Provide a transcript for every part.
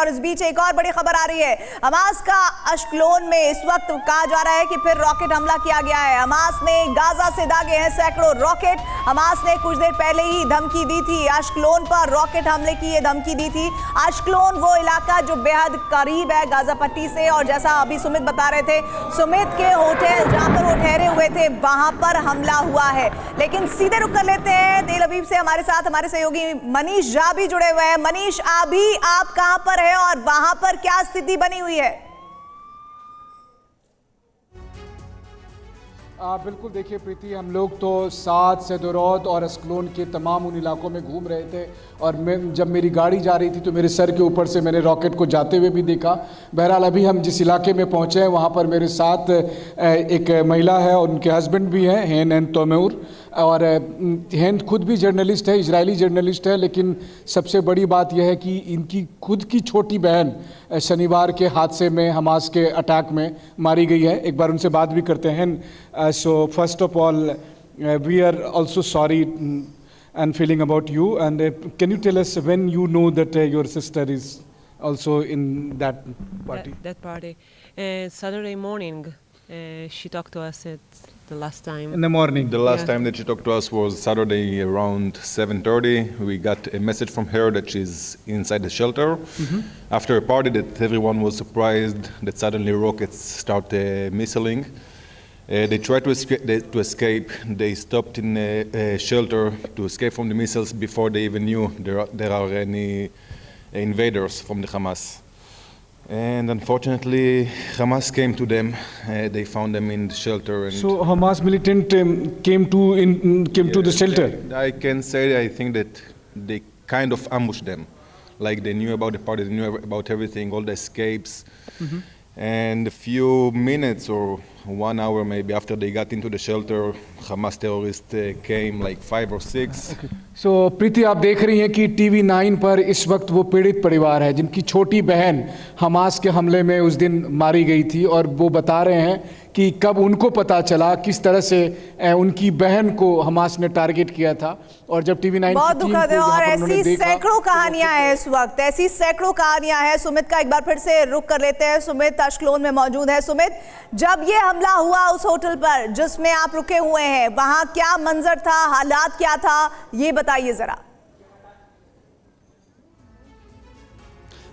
और इस बीच एक और बड़ी खबर आ रही है। हमास का अश्कलोन में इस वक्त कहा जा रहा है कि फिर रॉकेट हमला किया गया है। हमास ने गाजा से दागे हैं सैकड़ों रॉकेट। हमास ने कुछ देर पहले ही धमकी दी थी, अश्कलोन पर रॉकेट हमले की ये धमकी दी थी। अश्कलोन वो इलाका जो बेहद करीब है गाजा पट्टी से, और जैसा अभी सुमित बता रहे थे, सुमित के होटल जहां पर वो ठहरे हुए थे वहां पर हमला हुआ है। लेकिन सीधे रुक कर लेते हैं तेल अवीव से, हमारे साथ हमारे सहयोगी मनीष झा भी जुड़े हुए हैं। मनीष, अभी आप कहां पर है और वहां पर क्या स्थिति बनी हुई है? बिल्कुल, देखिए प्रीति, हम लोग तो साद, सदरौत और अस्कलोन के तमाम उन इलाकों में घूम रहे थे और जब मेरी गाड़ी जा रही थी तो मेरे सर के ऊपर से मैंने रॉकेट को जाते हुए भी देखा। बहरहाल अभी हम जिस इलाके में पहुंचे हैं वहां पर मेरे साथ एक महिला है और उनके हस्बैंड भी हैं, हेन एंड तोमेउर, और हेन खुद भी जर्नलिस्ट है, इजरायली जर्नलिस्ट है। लेकिन सबसे बड़ी बात यह है कि इनकी खुद की छोटी बहन शनिवार के हादसे में, हमास के अटैक में मारी गई है। एक बार उनसे बात भी करते हैं। So first of all, we are also sorry and feeling about you. And can you tell us when you know that your sister is also in that party? That party. Saturday morning, she talked to us at the last time. In the morning. The last time that she talked to us was Saturday around 7:30. We got a message from her that she's inside the shelter. After a party that everyone was surprised that suddenly rockets start missiling. They tried to escape. They stopped in a shelter to escape from the missiles before they even knew there are any invaders from the Hamas. And unfortunately, Hamas came to them. They found them in the shelter. And so Hamas militant came to the shelter. I can say I think that they kind of ambushed them, like they knew about the party, they knew about everything, all the escapes. And a few minutes or 1 hour maybe after they got into the shelter, Hamas terrorists came, like 5 or 6. So प्रीति, आप देख रही हैं कि TV 9 पर इस वक्त वो पीड़ित परिवार है जिनकी छोटी बहन हमास के हमले में उस दिन मारी गई थी, और वो बता रहे हैं कि कब उनको पता चला किस तरह से उनकी बहन को हमास ने टारगेट किया था। और जब टीवी 9 बहुत दुखद है और ऐसी सैकड़ों कहानियां हैं इस वक्त, ऐसी सैकड़ों कहानियां हैं। सुमित का एक बार फिर से रुक कर लेते हैं। सुमित अश्कलोन में मौजूद है। सुमित, जब ये हमला हुआ उस होटल पर जिसमें आप रुके हुए हैं, वहां क्या मंजर था, हालात क्या था, ये बताइए जरा।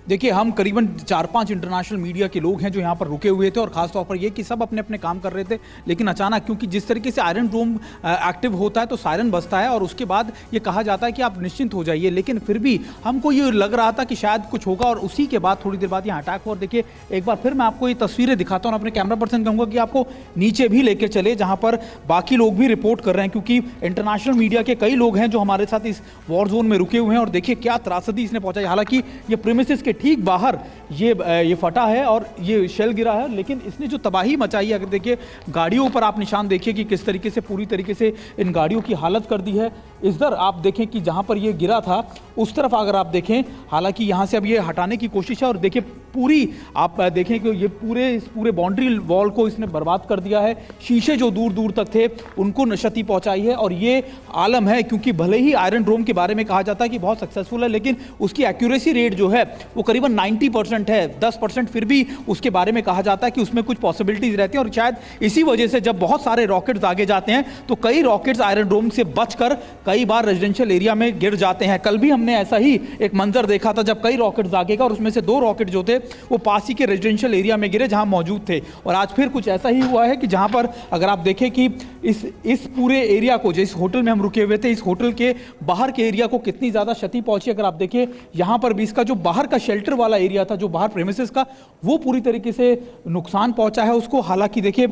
देखिए, हम करीबन 4-5 इंटरनेशनल मीडिया के लोग हैं जो यहाँ पर रुके हुए थे, और खासतौर पर ये कि सब अपने अपने काम कर रहे थे। लेकिन अचानक, क्योंकि जिस तरीके से आयरन डोम एक्टिव होता है तो सायरन बजता है और उसके बाद ये कहा जाता है कि आप निश्चिंत हो जाइए, लेकिन फिर भी हमको ये लग रहा था कि शायद कुछ होगा, और उसी के बाद थोड़ी देर बाद यहाँ अटैक हुआ। और देखिए, एक बार फिर मैं आपको ये तस्वीरें दिखाता हूँ। अपने कैमरा पर्सन कहूँगा कि आपको नीचे भी लेकर चले जहाँ पर बाकी लोग भी रिपोर्ट कर रहे हैं, क्योंकि इंटरनेशनल मीडिया के कई लोग हैं जो हमारे साथ इस वॉर जोन में रुके हुए हैं। और देखिए क्या त्रासदी इसने पहुँचाई। हालांकि ये प्रीमिसेस के ठीक बाहर ये फटा है और ये शेल गिरा है, लेकिन इसने जो तबाही मचाई है, अगर देखिए गाड़ियों पर आप निशान देखिए कि किस तरीके से पूरी तरीके से इन गाड़ियों की हालत कर दी है। इधर आप देखें कि जहां पर ये गिरा था उस तरफ अगर आप देखें, हालांकि यहां से अब ये हटाने की कोशिश है, और देखिए पूरी आप देखें कि ये पूरे बाउंड्री वॉल को इसने बर्बाद कर दिया है। शीशे जो दूर दूर तक थे उनको क्षति पहुंचाई है, और ये आलम है क्योंकि भले ही आयरन डोम के बारे में कहा जाता है कि बहुत सक्सेसफुल है, लेकिन उसकी एक्यूरेसी रेट जो है वो करीबन 90% है। 10% फिर भी उसके बारे में कहा जाता है कि उसमें कुछ पॉसिबिलिटीज रहती हैं, और शायद इसी वजह से जब बहुत सारे रॉकेट्स दागे जाते हैं तो कई रॉकेट्स आयरन डोम से बचकर कई बार रेजिडेंशियल एरिया में गिर जाते हैं। कल भी हमने ऐसा ही एक मंजर देखा था जब कई रॉकेट्स दागेगा और उसमें से 2 रॉकेट जो थे वो पास ही के रेजिडेंशियल एरिया में गिरे जहां मौजूद थे। और आज फिर कुछ ऐसा ही हुआ है कि जहां पर अगर आप देखें कि इस पूरे एरिया को, जिस होटल में हम रुके हुए थे, इस होटल के बाहर के एरिया को कितनी ज्यादा क्षति पहुंची। अगर आप देखें यहां पर भी इसका जो बाहर का शेल्टर वाला एरिया था, जो बाहर प्रेमिसेस का, वो पूरी तरीके से नुकसान पहुंचा है उसको। हालांकि देखिए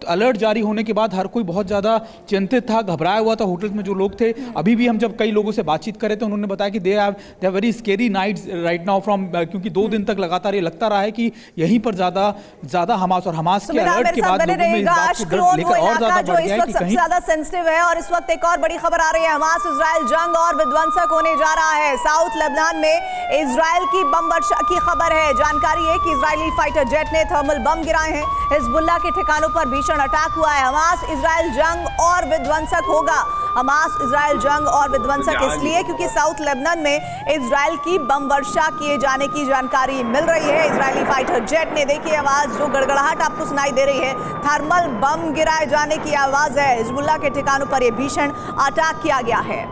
अलर्ट जारी होने के बाद हर कोई बहुत ज्यादा चिंतित था, घबराया हुआ था होटल में जो लोग थे। अभी भी हम जब कई लोगों से बातचीत करे तो उन्होंने बताया कि they have very scary nights right now from, क्योंकि 2 दिन तक लगातार ये लगता रहा है कि यहीं पर ज्यादा हमास, और हमास के अलर्ट के बाद लोगों में इस बात को डर लेकर और ज्यादा बढ़ गया है कि कहीं ज्यादा सेंसिटिव है। और इस वक्त एक और बड़ी खबर आ रही है, हमास इजराइल जंग और विध्वंसक होने जा रहा है। साउथ लेबनान में इजराइल की बम वर्षा की खबर है। है। जानकारी है कि इजरायली फाइटर जेट ने थर्मल बम गिराए हैं। हिजबुल्लाह के ठिकानों पर भीषण अटैक हुआ है। हमास इजराइल जंग और विध्वंसक होगा। हमास इजराइल जंग और विध्वंसक इसलिए क्योंकि साउथ लेबनान में इजराइल की बम वर्षा किए जाने की जानकारी मिल रही है। इजरायली फाइटर जेट ने, देखिए आवाज जो गड़गड़ाहट आपको सुनाई दे रही है, थर्मल बम गिराए जाने की आवाज है। हिजबुल्लाह के ठिकानों पर यह भीषण अटैक किया गया है।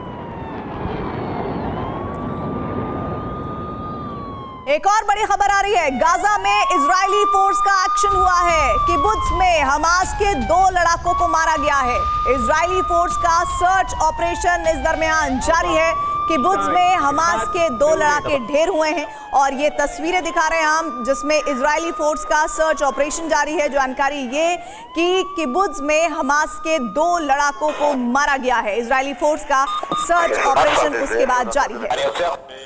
एक और बड़ी खबर आ रही है। गाजा में इजरायली फोर्स का एक्शन हुआ है। किबुत्ज में हमास के 2 लड़ाकों को मारा गया है। इजरायली फोर्स का सर्च ऑपरेशन इस दरमियान जारी है। किबुत्ज में हमास के 2 लड़ाके ढेर हुए हैं और ये तस्वीरें दिखा रहे हैं हम, जिसमें इजरायली फोर्स का सर्च ऑपरेशन जारी है। जानकारी ये कि किबुत्ज में हमास के 2 लड़ाकों को मारा गया है। इजरायली फोर्स का सर्च ऑपरेशन उसके बाद जारी है।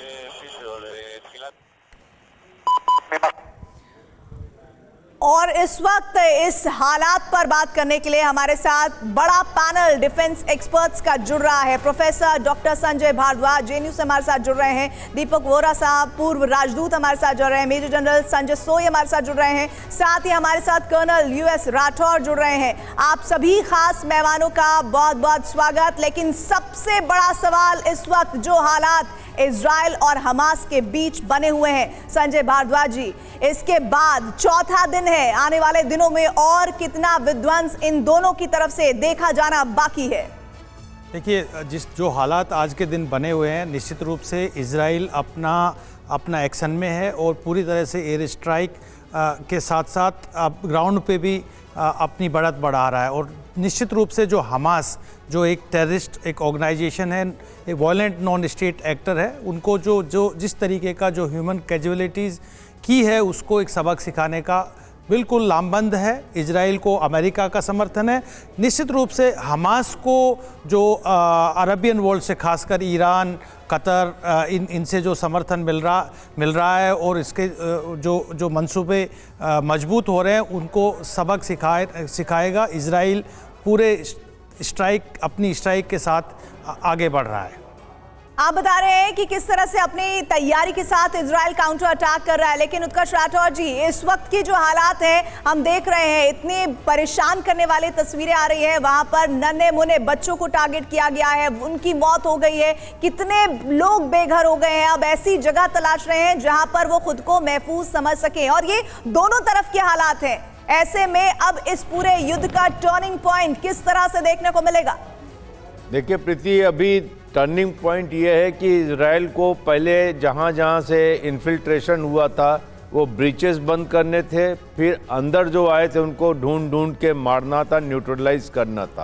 और इस वक्त इस हालात पर बात करने के लिए हमारे साथ बड़ा पैनल डिफेंस एक्सपर्ट्स का जुड़ रहा है। Professor doctor Sanjay Bhardwaj JNU से हमारे साथ जुड़ रहे हैं। दीपक वोरा साहब पूर्व राजदूत हमारे साथ जुड़ रहे हैं। मेजर जनरल संजय सोई हमारे साथ जुड़ रहे हैं। साथ ही हमारे साथ कर्नल यूएस राठौर जुड़ रहे हैं। आप सभी खास मेहमानों का बहुत बहुत स्वागत। लेकिन सबसे बड़ा सवाल इस वक्त जो हालात इजराइल और हमास के बीच बने हुए हैं, संजय भारद्वाज जी, इसके बाद चौथा दिन है। आने वाले दिनों में और कितना विध्वंस इन दोनों की तरफ से देखा जाना बाकी है? देखिए, जो हालात आज के दिन बने हुए हैं, निश्चित रूप से इजराइल अपना एक्शन में है और पूरी तरह से एयर स्ट्राइक के साथ साथ ग्राउंड पे भी अपनी बढ़त बढ़ा रहा है। और निश्चित रूप से जो हमास, जो एक टेररिस्ट एक ऑर्गेनाइजेशन है, एक वायलेंट नॉन स्टेट एक्टर है, उनको जो जिस तरीके का जो ह्यूमन कैजुअलिटीज़ की है, उसको एक सबक सिखाने का बिल्कुल लामबंद है। इजराइल को अमेरिका का समर्थन है। निश्चित रूप से हमास को जो अरबियन वर्ल्ड से, खासकर ईरान, कतर, इनसे जो समर्थन मिल रहा है और इसके जो मंसूबे मजबूत हो रहे हैं, उनको सबक सिखाएगा। इजराइल पूरे अपनी स्ट्राइक के साथ आगे बढ़ रहा है। आप बता रहे हैं कि किस तरह से अपनी तैयारी के साथ इजराइल काउंटर अटैक कर रहा है। लेकिन उत्कर्ष राठौर जी, इस वक्त की जो हालात हैं हम देख रहे हैं, इतनी परेशान करने वाली तस्वीरें आ रही हैं। वहां पर नन्हे मुन्ने बच्चों को टारगेट किया गया है, उनकी मौत हो गई है। कितने लोग बेघर हो गए हैं। अब ऐसी जगह तलाश रहे हैं जहां पर वो खुद को महफूज समझ सके, और ये दोनों तरफ के हालात हैं। ऐसे में अब इस पूरे युद्ध का टर्निंग पॉइंट किस तरह से देखने को मिलेगा? देखिए प्रीति, अभी टर्निंग पॉइंट ये है कि इजराइल को पहले जहाँ जहाँ से इन्फिल्ट्रेशन हुआ था वो ब्रीचेस बंद करने थे, फिर अंदर जो आए थे उनको ढूंढ के मारना था, न्यूट्रलाइज करना था।